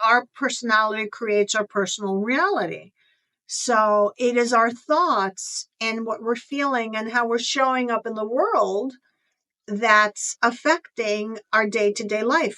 our personality creates our personal reality. So it is our thoughts and what we're feeling and how we're showing up in the world that's affecting our day-to-day life.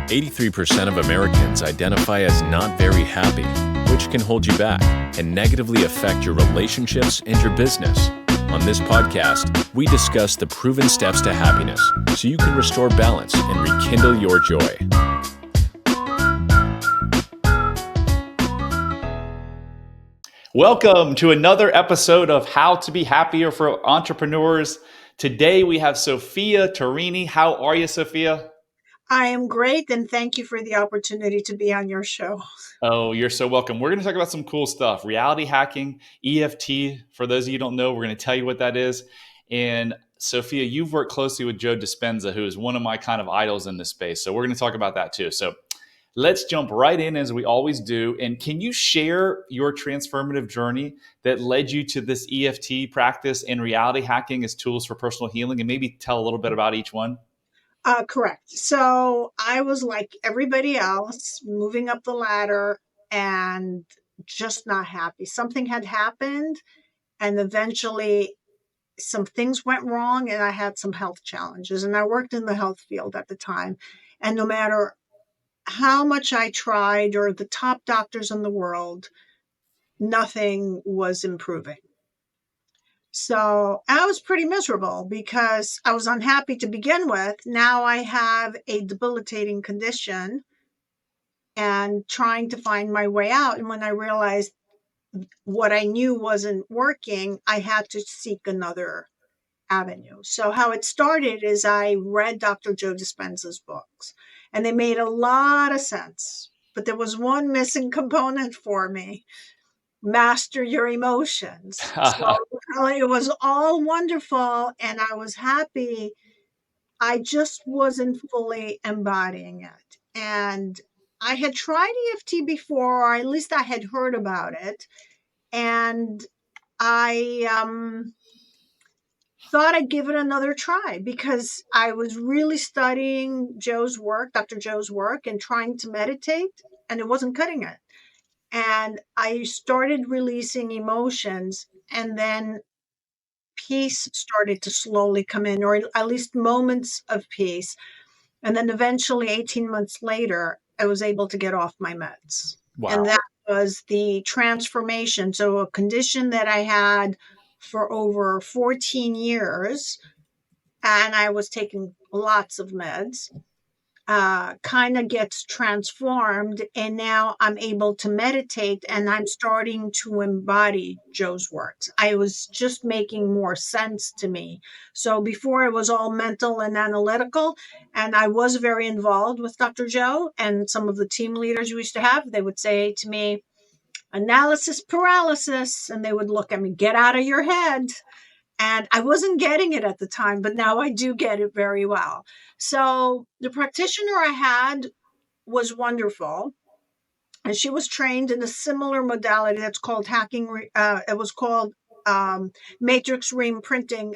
83% of Americans identify as not very happy, which can hold you back and negatively affect your relationships and your business. On this podcast, we discuss the proven steps to happiness so you can restore balance and rekindle your joy. Welcome to another episode of How to Be Happier for Entrepreneurs. Today we have Sofia Torrini. How are you, Sophia? I am great, and thank you for the opportunity to be on your show. Oh, you're so welcome. We're going to talk about some cool stuff. Reality hacking, EFT. For those of you who don't know, we're going to tell you what that is. And Sophia, you've worked closely with Joe Dispenza, who is one of my kind of idols in this space. So we're going to talk about that too. So let's jump right in as we always do. And can you share your transformative journey that led you to this EFT practice and reality hacking as tools for personal healing, and maybe tell a little bit about each one? Correct. So I was like everybody else, moving up the ladder and just not happy. Something had happened, and eventually some things went wrong, and I had some health challenges. And I worked in the health field at the time. And no matter how much I tried, or the top doctors in the world, nothing was improving. So I was pretty miserable because I was unhappy to begin with. Now I have a debilitating condition and trying to find my way out. And when I realized what I knew wasn't working, I had to seek another avenue. So how it started is I read Dr. Joe Dispenza's books, and they made a lot of sense. But there was one missing component for me: master your emotions. So it was all wonderful and I was happy. I just wasn't fully embodying it. And I had tried EFT before, or at least I had heard about it. And I thought I'd give it another try because I was really studying Joe's work, Dr. Joe's work, and trying to meditate, and it wasn't cutting it. And I started releasing emotions, and then peace started to slowly come in, or at least moments of peace. And then eventually, 18 months later, I was able to get off my meds. Wow. And that was the transformation. So a condition that I had for over 14 years, and I was taking lots of meds, kind of gets transformed, and now I'm able to meditate, and I'm starting to embody Joe's works. I was just making more sense to me. So before it was all mental and analytical, and I was very involved with Dr. Joe, and some of the team leaders we used to have, they would say to me, analysis paralysis, and they would look at me, get out of your head. And I wasn't getting it at the time, but now I do get it very well. So the practitioner I had was wonderful. And she was trained in a similar modality that's called hacking. It was called matrix reimprinting.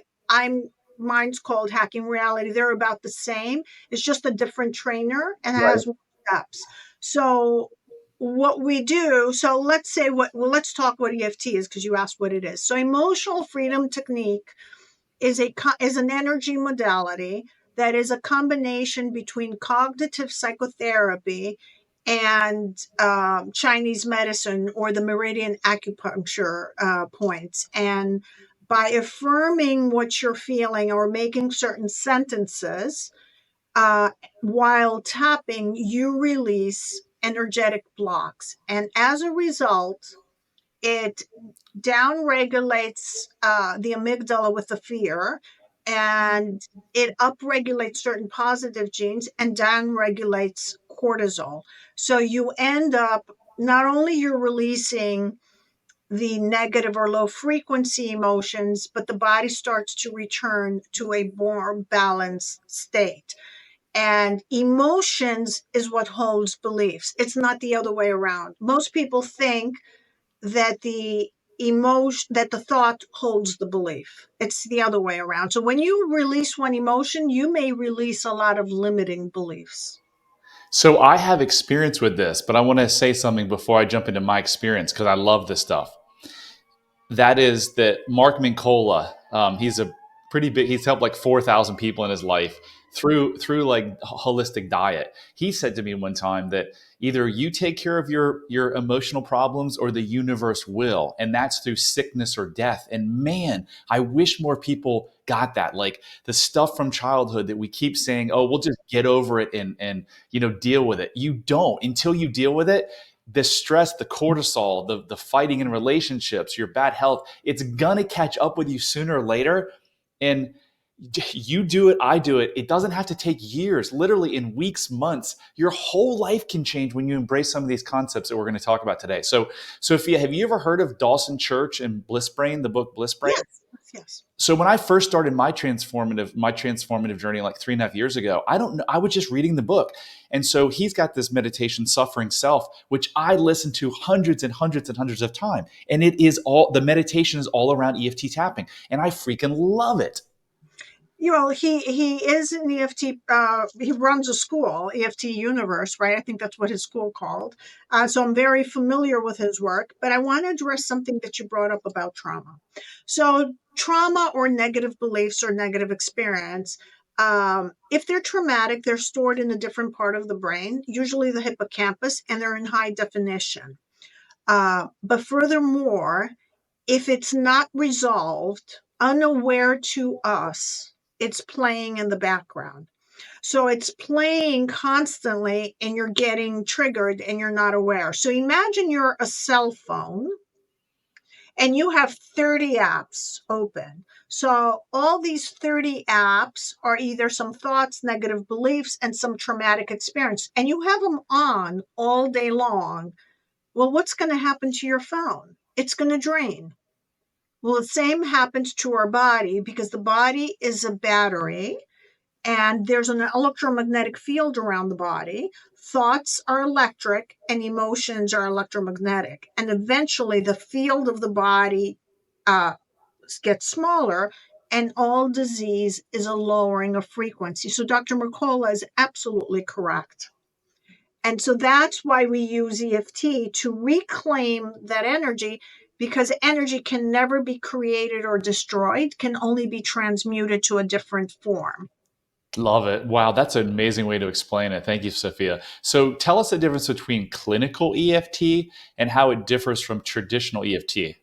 Mine's called hacking reality. They're about the same. It's just a different trainer and it has more steps. So what we do, so let's say let's talk what EFT is, because you asked what it is. So emotional freedom technique is an energy modality that is a combination between cognitive psychotherapy and Chinese medicine, or the meridian acupuncture points. And by affirming what you're feeling or making certain sentences while tapping, you release energetic blocks. And as a result, it downregulates the amygdala with the fear, and it upregulates certain positive genes and downregulates cortisol. So you end up, not only you're releasing the negative or low frequency emotions, but the body starts to return to a more balanced state. And emotions is what holds beliefs. It's not the other way around. Most people think that the thought holds the belief. It's the other way around. So when you release one emotion, you may release a lot of limiting beliefs. So I have experience with this, but I want to say something before I jump into my experience because I love this stuff. That is that Mark Mincola, he's a pretty big. He's helped like 4,000 people in his life through like holistic diet. He said to me one time that either you take care of your emotional problems or the universe will, and that's through sickness or death. And man, I wish more people got that. Like the stuff from childhood that we keep saying, oh, we'll just get over it and deal with it. You don't until you deal with it. The stress, the cortisol, the fighting in relationships, your bad health, it's gonna catch up with you sooner or later. And you do it, I do it. It doesn't have to take years. Literally in weeks, months, your whole life can change when you embrace some of these concepts that we're going to talk about today. So, Sophia, have you ever heard of Dawson Church and Bliss Brain, the book Bliss Brain? Yes, yes. So when I first started my transformative journey like 3.5 years ago, I don't know, I was just reading the book. And so he's got this meditation, Suffering Self, which I listened to hundreds and hundreds and hundreds of times. And the meditation is all around EFT tapping. And I freaking love it. He is an EFT. He runs a school, EFT Universe, right? I think that's what his school called. So I'm very familiar with his work. But I want to address something that you brought up about trauma. So trauma or negative beliefs or negative experience, if they're traumatic, they're stored in a different part of the brain, usually the hippocampus, and they're in high definition. But furthermore, if it's not resolved, unaware to us, it's playing in the background. So it's playing constantly and you're getting triggered and you're not aware. So imagine you're a cell phone and you have 30 apps open. So all these 30 apps are either some thoughts, negative beliefs, and some traumatic experience, and you have them on all day long. Well, what's going to happen to your phone? It's going to drain. Well, the same happens to our body because the body is a battery and there's an electromagnetic field around the body. Thoughts are electric and emotions are electromagnetic. And eventually the field of the body gets smaller and all disease is a lowering of frequency. So Dr. Mercola is absolutely correct. And so that's why we use EFT to reclaim that energy, because energy can never be created or destroyed, can only be transmuted to a different form. Love it. Wow, that's an amazing way to explain it. Thank you, Sophia. So tell us the difference between clinical EFT and how it differs from traditional EFT.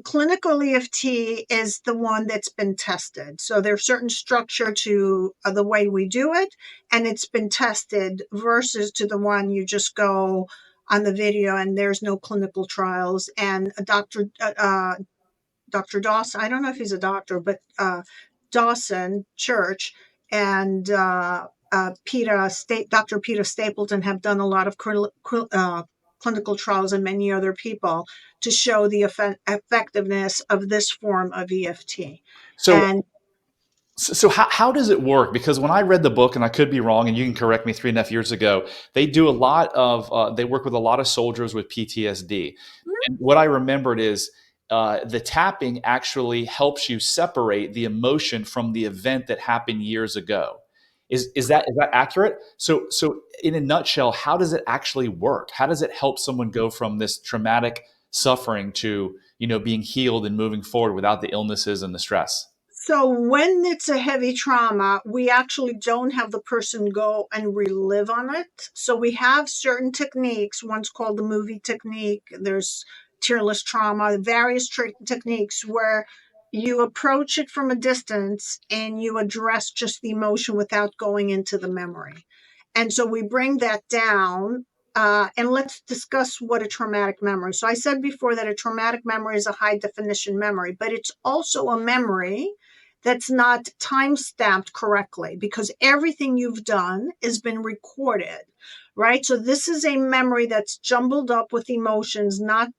Clinical EFT is the one that's been tested. So there's certain structure to the way we do it, and it's been tested versus to the one you just go on the video and there's no clinical trials. And Dr. Dawson, I don't know if he's a doctor, but Dawson Church and Dr. Peter Stapleton have done a lot of clinical trials and many other people to show the effectiveness of this form of EFT. So And So how does it work? Because when I read the book, and I could be wrong, and you can correct me, 3.5 years ago, they do a lot of they work with a lot of soldiers with PTSD. And what I remembered is the tapping actually helps you separate the emotion from the event that happened years ago. Is that accurate? So in a nutshell, how does it actually work? How does it help someone go from this traumatic suffering to being healed and moving forward without the illnesses and the stress? so when it's a heavy trauma, we actually don't have the person go and relive on it. So we have certain techniques. One's called the movie technique. There's tearless trauma, various techniques where you approach it from a distance and you address just the emotion without going into the memory. And so we bring that down. And let's discuss what a traumatic memory. So I said before that a traumatic memory is a high definition memory, but it's also a memory that's not time stamped correctly because everything you've done has been recorded, right? So this is a memory that's jumbled up with emotions, not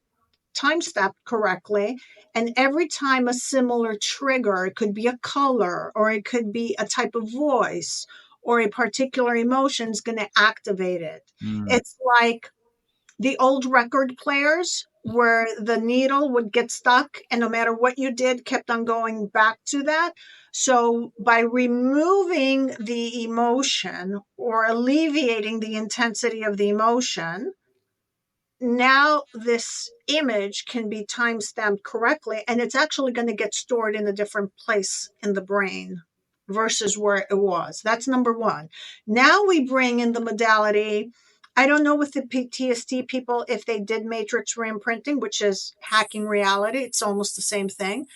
time stamped correctly. And every time a similar trigger, it could be a color or it could be a type of voice or a particular emotion is going to activate it. Mm. It's like the old record players. where the needle would get stuck, and no matter what you did, kept on going back to that. So by removing the emotion or alleviating the intensity of the emotion, now this image can be time stamped correctly, and it's actually going to get stored in a different place in the brain versus where it was. That's number one. Now we bring in the modality. I don't know with the PTSD people if they did matrix reimprinting, which is hacking reality. It's almost the same thing.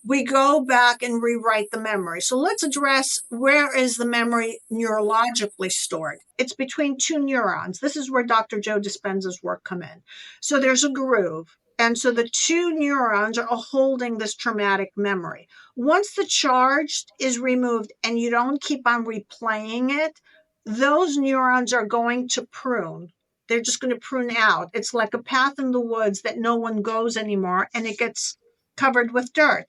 We go back and rewrite the memory. So let's address, where is the memory neurologically stored? It's between two neurons. This is where Dr. Joe Dispenza's work come in. So there's a groove. And so the two neurons are holding this traumatic memory. Once the charge is removed and you don't keep on replaying it, those neurons are going to prune. They're just going to prune out. It's like a path in the woods that no one goes anymore, and it gets covered with dirt.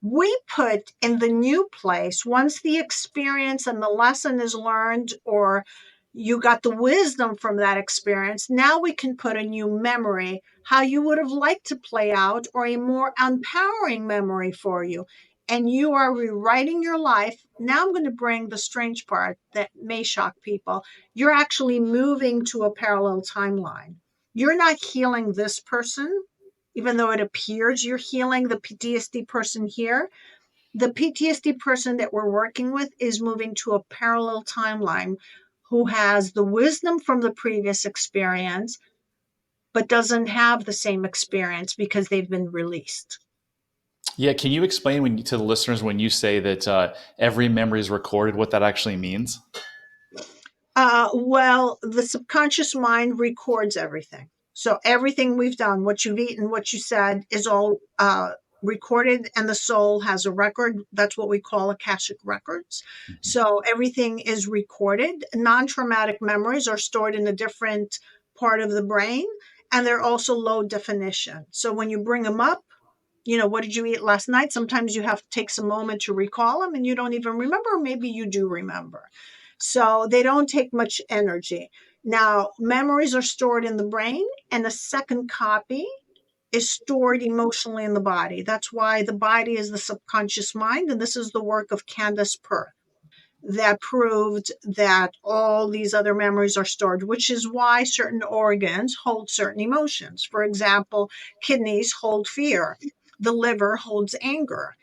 We put in the new place, once the experience and the lesson is learned, or you got the wisdom from that experience, now we can put a new memory, how you would have liked to play out, or a more empowering memory for you. And you are rewriting your life. Now I'm going to bring the strange part that may shock people. You're actually moving to a parallel timeline. You're not healing this person, even though it appears you're healing the PTSD person here. The PTSD person that we're working with is moving to a parallel timeline, who has the wisdom from the previous experience, but doesn't have the same experience because they've been released. Yeah, can you explain to the listeners when you say that every memory is recorded, what that actually means? Well, the subconscious mind records everything. So everything we've done, what you've eaten, what you said, is all recorded, and the soul has a record. That's what we call Akashic records. So everything is recorded. Non-traumatic memories are stored in a different part of the brain, and they're also low definition. So when you bring them up, what did you eat last night? Sometimes you have to take some moment to recall them, and you don't even remember, or maybe you do remember. So they don't take much energy. Now, memories are stored in the brain, and a second copy is stored emotionally in the body. That's why the body is the subconscious mind. And this is the work of Candace Pert that proved that all these other memories are stored, which is why certain organs hold certain emotions. For example, kidneys hold fear, the liver holds anger.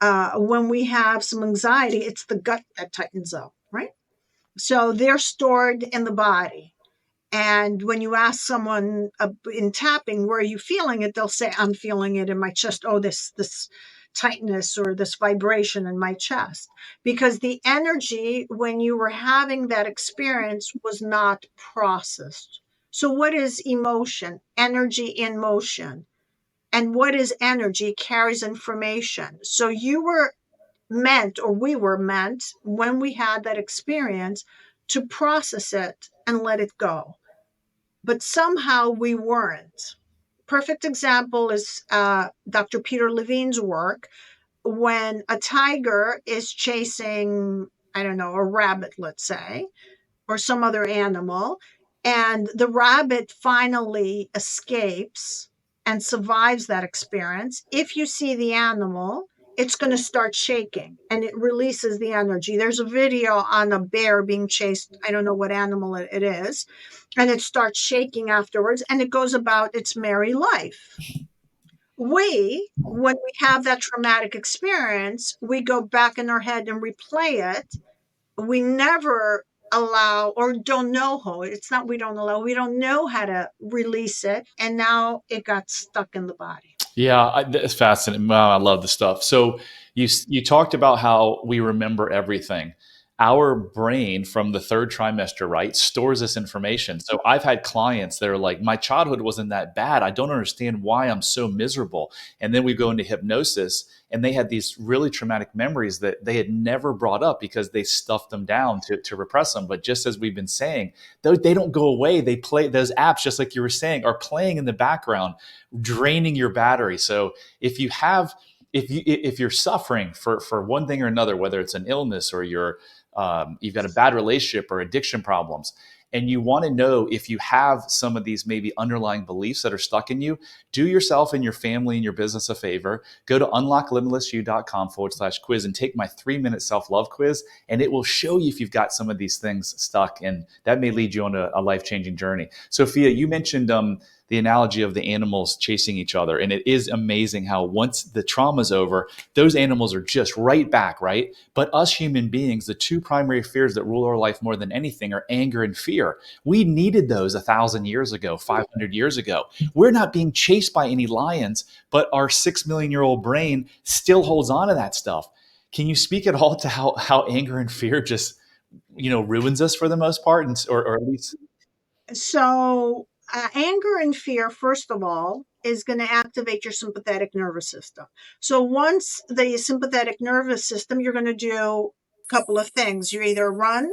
When we have some anxiety, it's the gut that tightens up, right? So they're stored in the body. And when you ask someone in tapping, where are you feeling it? They'll say, I'm feeling it in my chest. Oh, this tightness or this vibration in my chest. Because the energy when you were having that experience was not processed. So what is emotion? Energy in motion. And what is energy? Carries information. So you were meant, or we were meant, when we had that experience, to process it and let it go. But somehow we weren't. Perfect example is Dr. Peter Levine's work. When a tiger is chasing, I don't know, a rabbit, let's say, or some other animal, and the rabbit finally escapes and survives that experience, if you see the animal, it's going to start shaking and it releases the energy. There's a video on a bear being chased. I don't know what animal it is. And it starts shaking afterwards, and it goes about its merry life. When we have that traumatic experience, we go back in our head and replay it. We never allow, or don't know how. It's not we don't allow, we don't know how to release it. And now it got stuck in the body. Yeah, it's fascinating. Wow, I love the stuff. So you talked about how we remember everything. Our brain from the third trimester, right, stores this information. So I've had clients that are like, my childhood wasn't that bad. I don't understand why I'm so miserable. And then we go into hypnosis, and they had these really traumatic memories that they had never brought up because they stuffed them down to repress them. But just as we've been saying, they don't go away. They play, those apps, just like you were saying, are playing in the background, draining your battery. So if you're suffering for one thing or another, whether it's an illness or you've got a bad relationship or addiction problems, and you want to know if you have some of these maybe underlying beliefs that are stuck in you, do yourself and your family and your business a favor. Go to unlocklimitlessyou.com/quiz and take my 3-minute self-love quiz, and it will show you if you've got some of these things stuck, and that may lead you on a life-changing journey. Sophia, you mentioned the analogy of the animals chasing each other. And it is amazing how once the trauma's over, those animals are just right back, right? But us human beings, the two primary fears that rule our life more than anything are anger and fear. We needed those 1,000 years ago, 500 years ago. We're not being chased by any lions, but our 6 million-year-old brain still holds on to that stuff. Can you speak at all to how anger and fear just, ruins us for the most part, or at least. So, anger and fear, first of all, is going to activate your sympathetic nervous system. So, once the sympathetic nervous system, you're going to do a couple of things. You either run,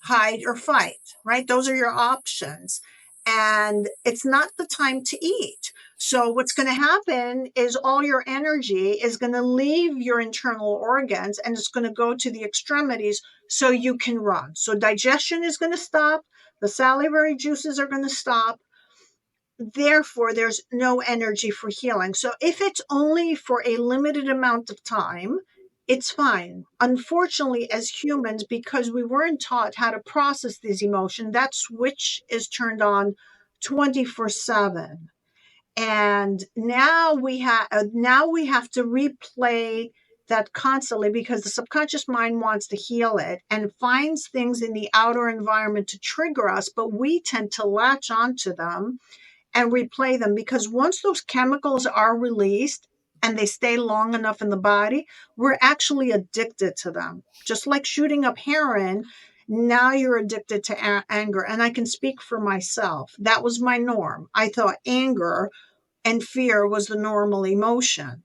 hide, or fight, right? Those are your options. And it's not the time to eat. So, what's going to happen is all your energy is going to leave your internal organs and it's going to go to the extremities so you can run. So, digestion is going to stop. The salivary juices are going to stop. Therefore, there's no energy for healing. So if it's only for a limited amount of time, it's fine. Unfortunately, as humans, because we weren't taught how to process these emotions, that switch is turned on 24/7. And now we have to replay that constantly because the subconscious mind wants to heal it and finds things in the outer environment to trigger us, but we tend to latch onto them and replay them because once those chemicals are released and they stay long enough in the body, we're actually addicted to them. Just like shooting up heroin, now you're addicted to anger. And I can speak for myself. That was my norm. I thought anger and fear was the normal emotion.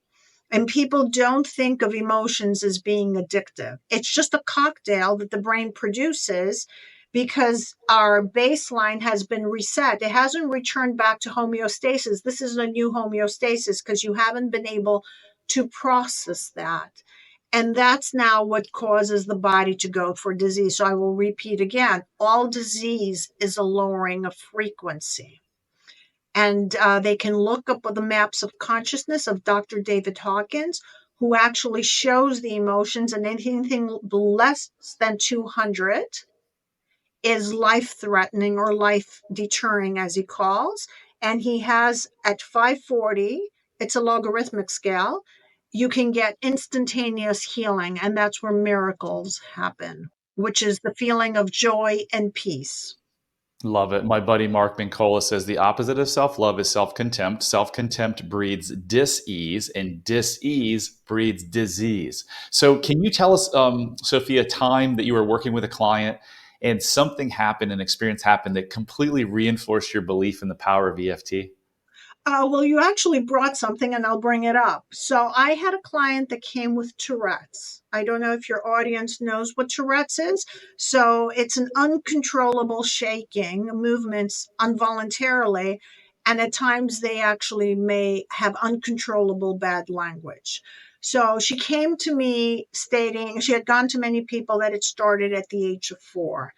And people don't think of emotions as being addictive. It's just a cocktail that the brain produces because our baseline has been reset. It hasn't returned back to homeostasis. This is a new homeostasis because you haven't been able to process that. And that's now what causes the body to go for disease. So I will repeat again, all disease is a lowering of frequency. And they can look up the maps of consciousness of Dr. David Hawkins, who actually shows the emotions, and anything less than 200 is life-threatening or life-deterring, as he calls. And he has at 540, it's a logarithmic scale, you can get instantaneous healing, and that's where miracles happen, which is the feeling of joy and peace. Love it. My buddy Mark Mincola says the opposite of self-love is self-contempt. Self-contempt breeds dis-ease, and dis-ease breeds disease. So can you tell us, Sophia, a time that you were working with a client and something happened, an experience happened that completely reinforced your belief in the power of EFT? Well, you actually brought something and I'll bring it up. So I had a client that came with Tourette's. I don't know if your audience knows what Tourette's is. So it's an uncontrollable shaking, movements involuntarily, and at times they actually may have uncontrollable bad language. So she came to me stating she had gone to many people that it started at the age of 4.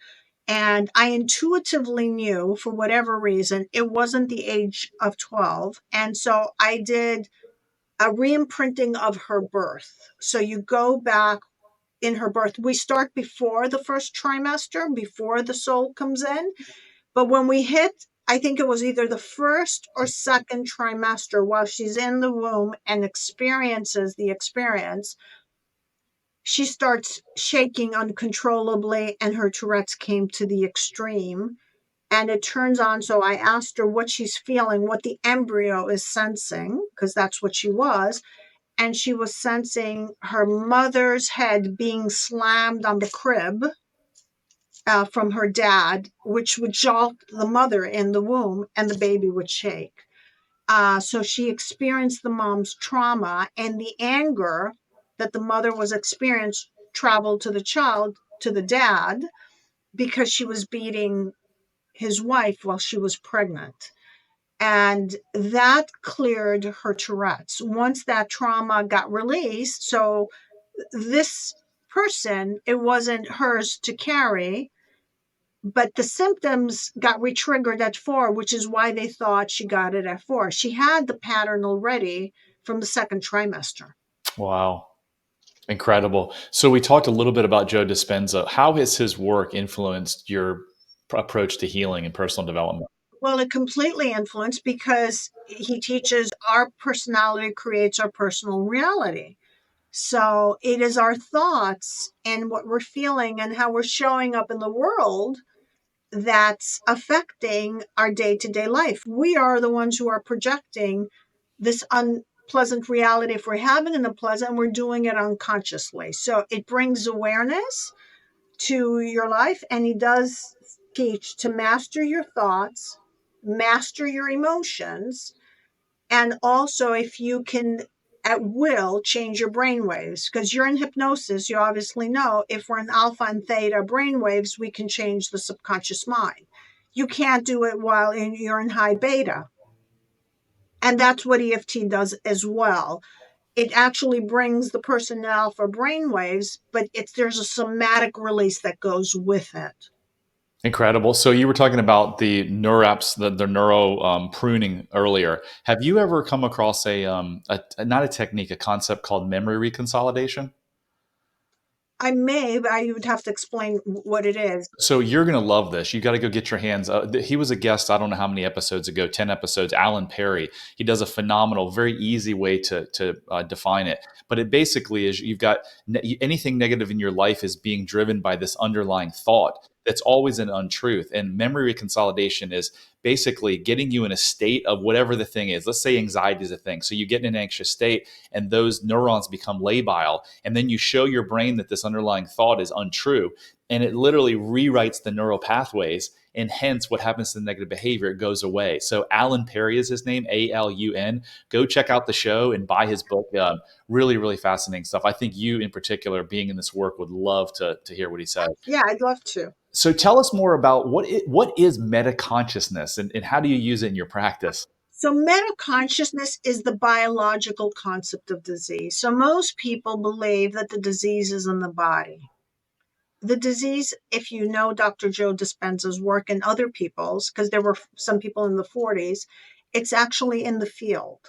And I intuitively knew, for whatever reason, it wasn't the age of 12. And so I did a re-imprinting of her birth. So you go back in her birth. We start before the first trimester, before the soul comes in. But when we hit, I think it was either the first or second trimester, while she's in the womb and experiences the experience, she starts shaking uncontrollably and her Tourette's came to the extreme. And it turns on. So I asked her what she's feeling, what the embryo is sensing, because that's what she was. And she was sensing her mother's head being slammed on the crib from her dad, which would jolt the mother in the womb and the baby would shake. So she experienced the mom's trauma, and the anger that the mother was experiencing traveled to the child, to the dad, because she was beating his wife while she was pregnant. And that cleared her Tourette's. Once that trauma got released, so this person, it wasn't hers to carry. but the symptoms got re-triggered at 4, which is why they thought she got it at 4. She had the pattern already from the second trimester. Wow. Incredible. So we talked a little bit about Joe Dispenza. How has his work influenced your approach to healing and personal development? Well, it completely influenced because he teaches our personality creates our personal reality. So it is our thoughts and what we're feeling and how we're showing up in the world that's affecting our day-to-day life. We are the ones who are projecting this unpleasant reality. If we're having an unpleasant, we're doing it unconsciously. So it brings awareness to your life, and he does teach to master your thoughts, master your emotions, and also if you can at will change your brain waves, because you're in hypnosis, you obviously know if we're in alpha and theta brain waves, we can change the subconscious mind. You can't do it while you're in high beta. And that's what EFT does as well. It actually brings the person in alpha brain waves, but there's a somatic release that goes with it. Incredible. So you were talking about the neuraps, the neuro pruning earlier. Have you ever come across not a technique, a concept called memory reconsolidation? I may, but I would have to explain what it is. So you're going to love this. You got to go get your hands. He was a guest. I don't know how many episodes ago, 10 episodes. Alan Perry. He does a phenomenal, very easy way to define it. But it basically is you've got anything negative in your life is being driven by this underlying thought that's always an untruth. And memory reconsolidation is basically getting you in a state of whatever the thing is. Let's say anxiety is a thing. So you get in an anxious state and those neurons become labile. And then you show your brain that this underlying thought is untrue. And it literally rewrites the neural pathways. And hence, what happens to the negative behavior? It goes away. So Alan Perry is his name, ALUN. Go check out the show and buy his book. Really, really fascinating stuff. I think you, in particular, being in this work, would love to hear what he says. Yeah, I'd love to. So tell us more about what is meta consciousness and how do you use it in your practice? So metaconsciousness is the biological concept of disease. So most people believe that the disease is in the body. The disease, if you know Dr. Joe Dispenza's work and other people's, because there were some people in the 40s, it's actually in the field.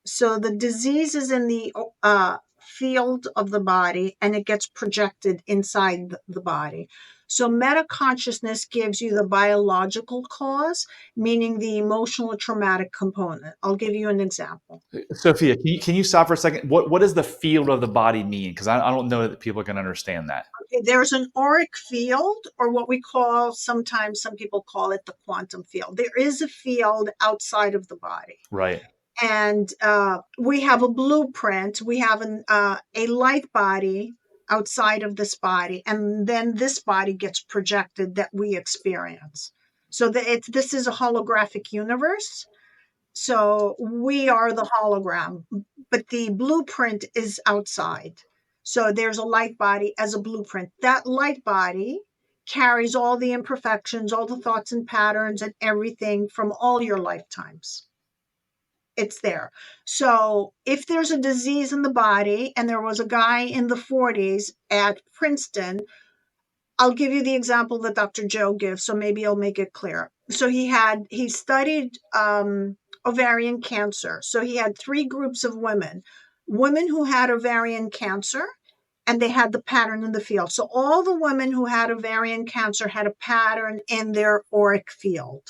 So the disease is in the field of the body and it gets projected inside the body. So metaconsciousness gives you the biological cause, meaning the emotional or traumatic component. I'll give you an example. Sophia, can you stop for a second? What does the field of the body mean? Because I don't know that people can understand that. There's an auric field, or what we call, sometimes some people call it the quantum field. There is a field outside of the body. Right. And we have a blueprint. We have a light body outside of this body, and then this body gets projected that we experience. So this is a holographic universe. So we are the hologram, but the blueprint is outside. So there's a light body as a blueprint. That light body carries all the imperfections, all the thoughts and patterns and everything from all your lifetimes. It's there. So if there's a disease in the body, and there was a guy in the 40s at Princeton, I'll give you the example that Dr. Joe gives, so maybe I'll make it clear. So he studied ovarian cancer. So he had 3 groups of women who had ovarian cancer, and they had the pattern in the field. So all the women who had ovarian cancer had a pattern in their auric field.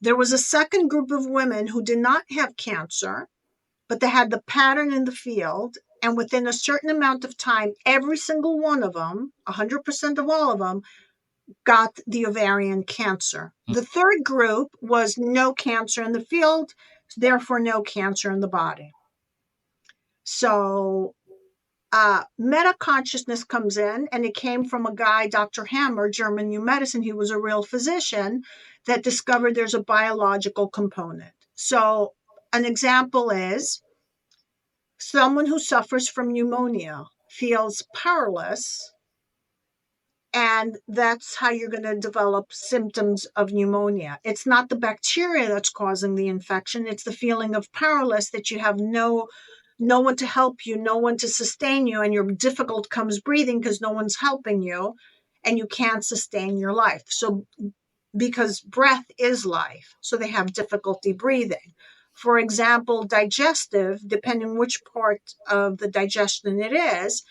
There was a second group of women who did not have cancer, but they had the pattern in the field. And within a certain amount of time, every single one of them, 100% of all of them, got the ovarian cancer. The third group was no cancer in the field, therefore no cancer in the body. So meta-consciousness comes in, and it came from a guy, Dr. Hammer, German New Medicine. He was a real physician that discovered there's a biological component. So an example is someone who suffers from pneumonia feels powerless, and that's how you're going to develop symptoms of pneumonia. It's not the bacteria that's causing the infection. It's the feeling of powerless, that you have no one to help you, no one to sustain you, and you're difficult comes breathing because no one's helping you. and you can't sustain your life. So, because breath is life, so they have difficulty breathing. For example, digestive, depending which part of the digestion it is,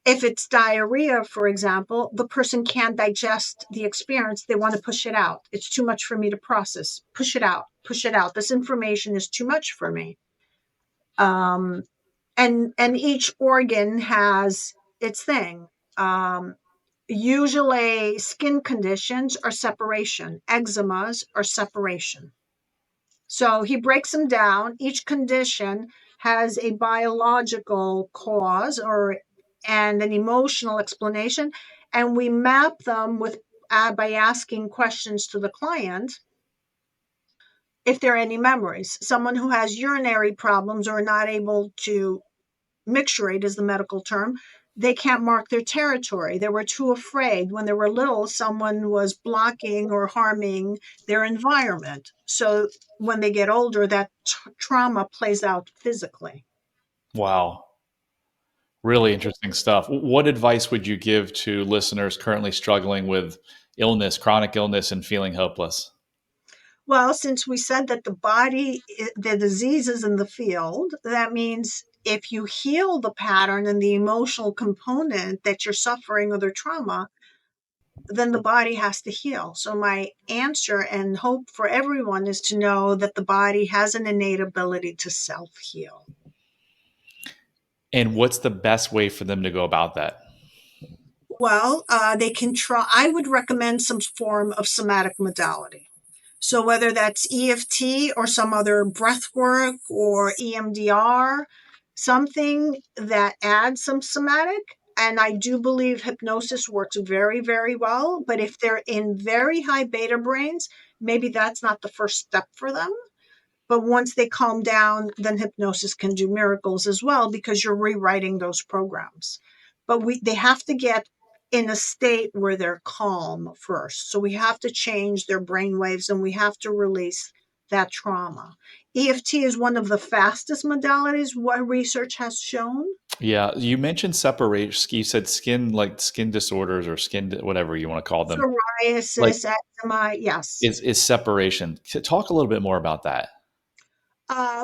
if it's diarrhea, for example, the person can't digest the experience. They want to push it out. It's too much for me to process. Push it out. Push it out. This information is too much for me. Um, and each organ has its thing. Usually, skin conditions are separation. Eczemas are separation. So he breaks them down. Each condition has a biological cause or and an emotional explanation, and we map them with by asking questions to the client if there are any memories. Someone who has urinary problems or not able to micturate is the medical term. They can't mark their territory. They were too afraid. When they were little, someone was blocking or harming their environment. So when they get older, that trauma plays out physically. Wow. Really interesting stuff. What advice would you give to listeners currently struggling with illness, chronic illness, and feeling hopeless? Well, since we said that the body, the disease is in the field, that means if you heal the pattern and the emotional component that you're suffering or the trauma, then the body has to heal. So my answer and hope for everyone is to know that the body has an innate ability to self-heal. And what's the best way for them to go about that? Well, they can try. I would recommend some form of somatic modality. So whether that's EFT or some other breath work or EMDR, something that adds some somatic. And I do believe hypnosis works very, very well. But if they're in very high beta brains, maybe that's not the first step for them. But once they calm down, then hypnosis can do miracles as well because you're rewriting those programs. But they have to get in a state where they're calm first. So we have to change their brain waves and we have to release that trauma. EFT is one of the fastest modalities, what research has shown. Yeah, you mentioned separation. You said skin, like skin disorders or skin, whatever you want to call them. Like, Psoriasis, eczema, yes. is separation. Talk a little bit more about that.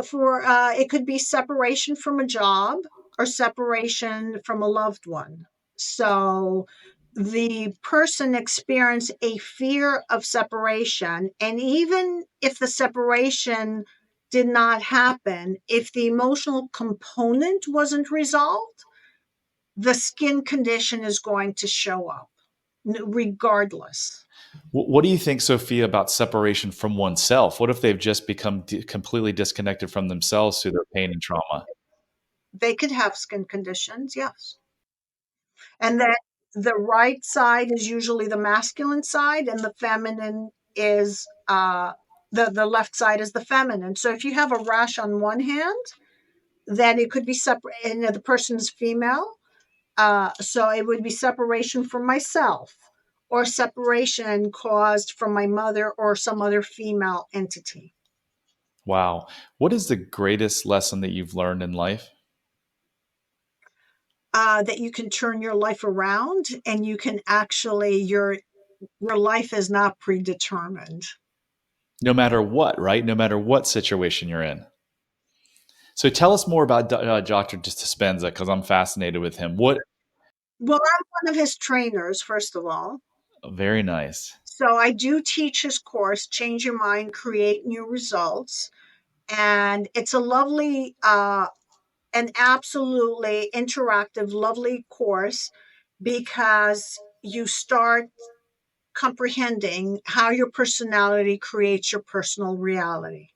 For it could be separation from a job or separation from a loved one. So the person experienced a fear of separation, and even if the separation did not happen, if the emotional component wasn't resolved, the skin condition is going to show up regardless. What do you think, Sophia, about separation from oneself? What if they've just become completely disconnected from themselves through their pain and trauma? They could have skin conditions, yes. And then the right side is usually the masculine side, and the feminine is the left side is the feminine. So if you have a rash on one hand, then it could be separate, and the person's female. So it would be separation from myself, or separation caused from my mother or some other female entity. Wow. What is the greatest lesson that you've learned in life? That you can turn your life around, and you can actually your life is not predetermined. No matter what, right? No matter what situation you're in. So tell us more about Dr. Dispenza because I'm fascinated with him. What? Well, I'm one of his trainers, first of all. Very nice. So I do teach his course, Change Your Mind, Create New Results. And it's a lovely, an absolutely interactive, lovely course because you start comprehending how your personality creates your personal reality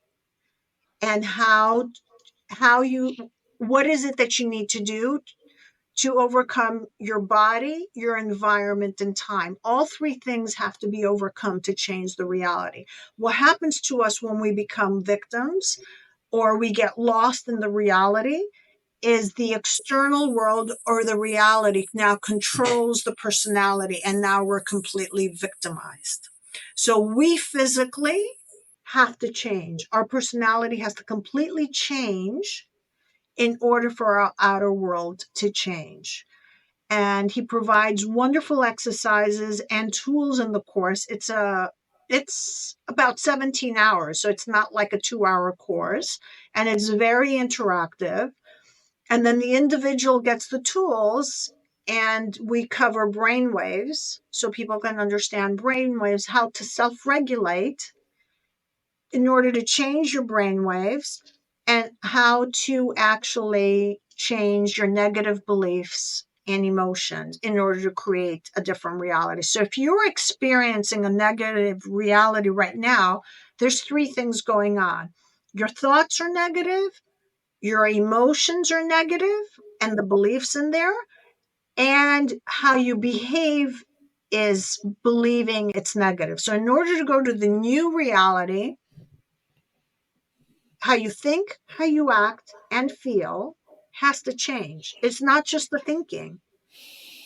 and how you what is it that you need to do to overcome your body, your environment, and time. All three things have to be overcome to change the reality. What happens to us when we become victims or we get lost in the reality is the external world or the reality now controls the personality, and now we're completely victimized. So we physically have to change. Our personality has to completely change in order for our outer world to change. and he provides wonderful exercises and tools in the course. It's about 17 hours, so it's not like a 2-hour course, and it's very interactive. And then the individual gets the tools, and we cover brain waves so people can understand brain waves, how to self-regulate in order to change your brain waves, and how to actually change your negative beliefs and emotions in order to create a different reality. So if you're experiencing a negative reality right now, there's 3 things going on. Your thoughts are negative, your emotions are negative, and the beliefs in there, and how you behave is believing it's negative. So in order to go to the new reality, how you think, how you act, and feel has to change. It's not just the thinking.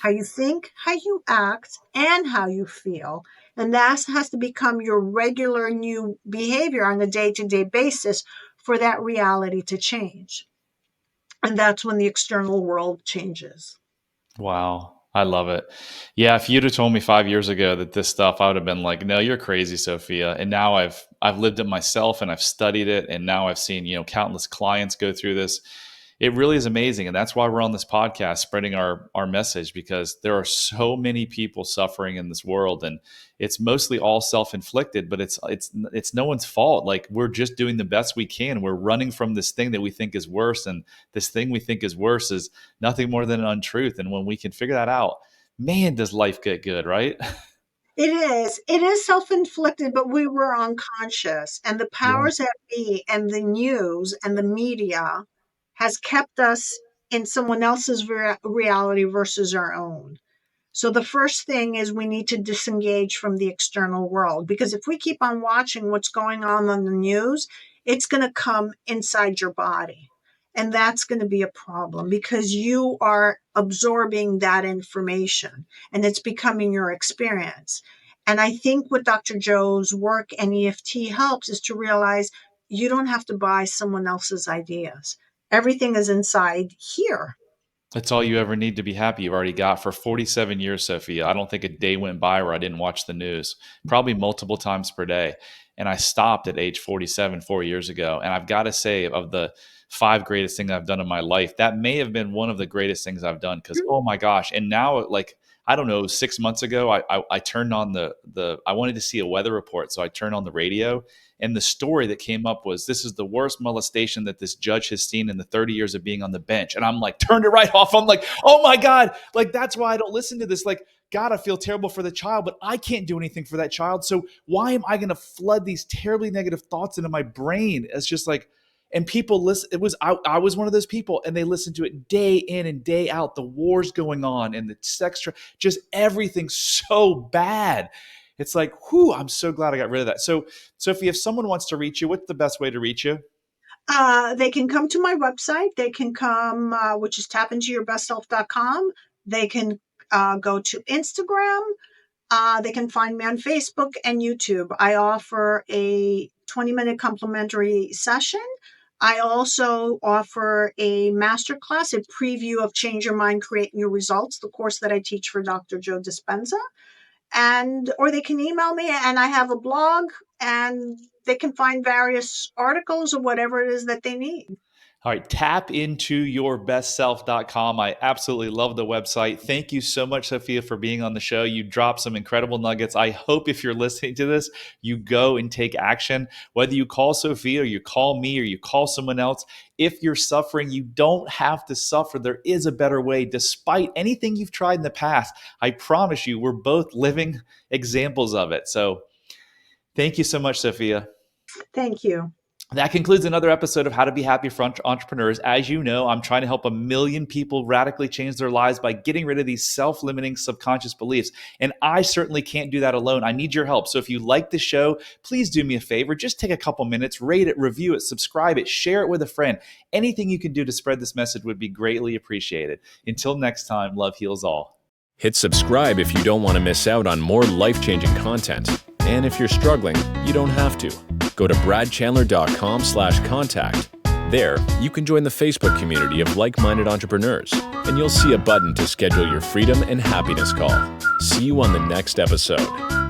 How you think, how you act, and how you feel. And that has to become your regular new behavior on a day-to-day basis for that reality to change. And that's when the external world changes. Wow. I love it. Yeah, if you'd have told me 5 years ago that this stuff, I would have been like, no, you're crazy, Sophia. And now I've lived it myself and I've studied it. And now I've seen, countless clients go through this. It really is amazing. And that's why we're on this podcast spreading our message, because there are so many people suffering in this world, and it's mostly all self-inflicted, but it's no one's fault. Like, we're just doing the best we can. We're running from this thing that we think is worse, and this thing we think is worse is nothing more than an untruth. And when we can figure that out, man, does life get good, right? It is. It is self-inflicted, but we were unconscious. And the Yeah. powers that be and the news and the media has kept us in someone else's reality versus our own. So the first thing is we need to disengage from the external world, because if we keep on watching what's going on the news, it's going to come inside your body. And that's going to be a problem because you are absorbing that information and it's becoming your experience. And I think what Dr. Joe's work and EFT helps is to realize you don't have to buy someone else's ideas. Everything is inside here. That's all you ever need to be happy you've already got. For 47 years, Sophia, I don't think a day went by where I didn't watch the news, probably multiple times per day. And I stopped at age 47 4 years ago. And I've got to say, of the 5 greatest things I've done in my life, that may have been one of the greatest things I've done, because, oh my gosh. And now, like, I don't know, 6 months ago, I turned on I wanted to see a weather report. So I turned on the radio, and the story that came up was, this is the worst molestation that this judge has seen in the 30 years of being on the bench. And I'm like, turned it right off. I'm like, oh my God, like, that's why I don't listen to this. Like, God, I feel terrible for the child, but I can't do anything for that child. So why am I going to flood these terribly negative thoughts into my brain? It's just like, and people listen. I was one of those people, and they listened to it day in and day out. The wars going on and the sex, just everything's so bad. It's like, whew, I'm so glad I got rid of that. So, Sophie, if someone wants to reach you, what's the best way to reach you? They can come to my website. They can come, which is tapintoyourbestself.com. They can go to Instagram. They can find me on Facebook and YouTube. I offer a 20-minute complimentary session. I also offer a masterclass, a preview of Change Your Mind, Create New Results, the course that I teach for Dr. Joe Dispenza. Or they can email me, and I have a blog, and they can find various articles or whatever it is that they need. All right, tapintourbestself.com. I absolutely love the website. Thank you so much, Sophia, for being on the show. You dropped some incredible nuggets. I hope if you're listening to this, you go and take action. Whether you call Sophia or you call me or you call someone else, if you're suffering, you don't have to suffer. There is a better way, despite anything you've tried in the past. I promise you, we're both living examples of it. So thank you so much, Sophia. Thank you. That concludes another episode of How to Be Happy for Entrepreneurs. As you know, I'm trying to help 1 million people radically change their lives by getting rid of these self-limiting subconscious beliefs. And I certainly can't do that alone. I need your help. So if you like the show, please do me a favor. Just take a couple minutes, rate it, review it, subscribe it, share it with a friend. Anything you can do to spread this message would be greatly appreciated. Until next time, love heals all. Hit subscribe if you don't want to miss out on more life-changing content. And if you're struggling, you don't have to. Go to bradchandler.com/contact. There, you can join the Facebook community of like-minded entrepreneurs, and you'll see a button to schedule your freedom and happiness call. See you on the next episode.